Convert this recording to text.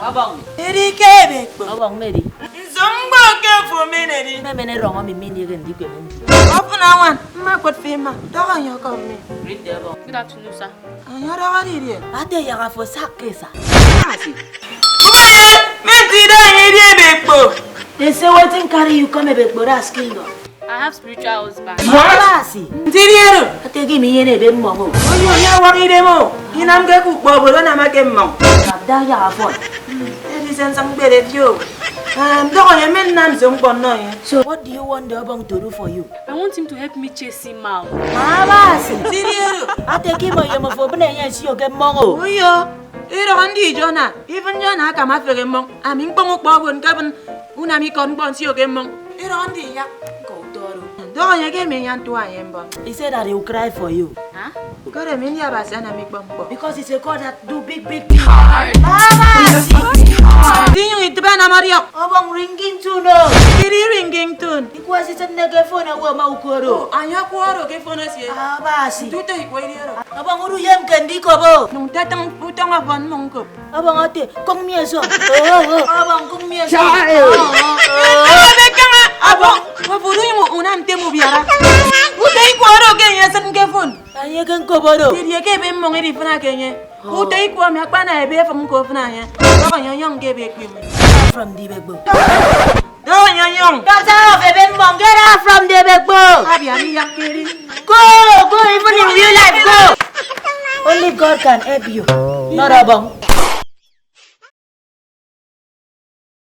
Abang. Eri kebe. Abang meri. Zombo ke for menedi. Na mene wrong mi mini gen di kwe mum. Open one. Ma kot fema. Daga nya ka me. Read there abang. Good afternoon, sir. Anya daga ri. Ate ya ga fo sakesa. Asi. Obaye, menti da ri bekpo. They say wetin carry you come Ebekpo as kingdom. I have spiritual husband. Mabasi. Ntiriero. Ate gi mi yene be mo mo. Oyo nya wari demo. Inam ke ku bobo na ma ke mo. Abda ya ga fo. Eri sen sang bere fio. Daga nya men nam zombo no ye. So what do you want the abang to do for you? I want him to help me chase him out. Mabasi. Ntiriero. Ate gi mo yemo fo bene yan si o ge mo o. Oyo. Ero andi Jona. Even Jona ka ma fere mo. Ami ngpongo bobo nkabun. Una mi kon bon si o ge mo. Ero andi ya. Daga nya ke me yan tuwa yembo. He said that he will cry for you. Huh? Kore min ya basana mi bombo. Because he's a God that do big things. Dinyo itbana Maria. Abang ringing tune. Kiri ringing tune. Because it's a nega phone wa ma ukoro. Anya kuaro ke fona si. Abasi. Tuta ikwiriero. Abang uru yem kendi ko bo. Nung tatang putang afan mongko. Abang ate kong mie so. Abang kong mie so. Bekanga abang. Wafuru mo unam temu biara. Uta ikwaro ke yasan ke fon. Anye kan ko bodo. Diri ke be mong edi fana ke nye. Uta ikwa mi akpana ebe fam ko fana nye. Daga nya yang ke be kwim. From the Ebekpo. Daga nya yang. Get out, Ebekpo. Get out from the Ebekpo. Abi ani yakiri. Go, go, even in real life, go. Only God can help you. Not Abang.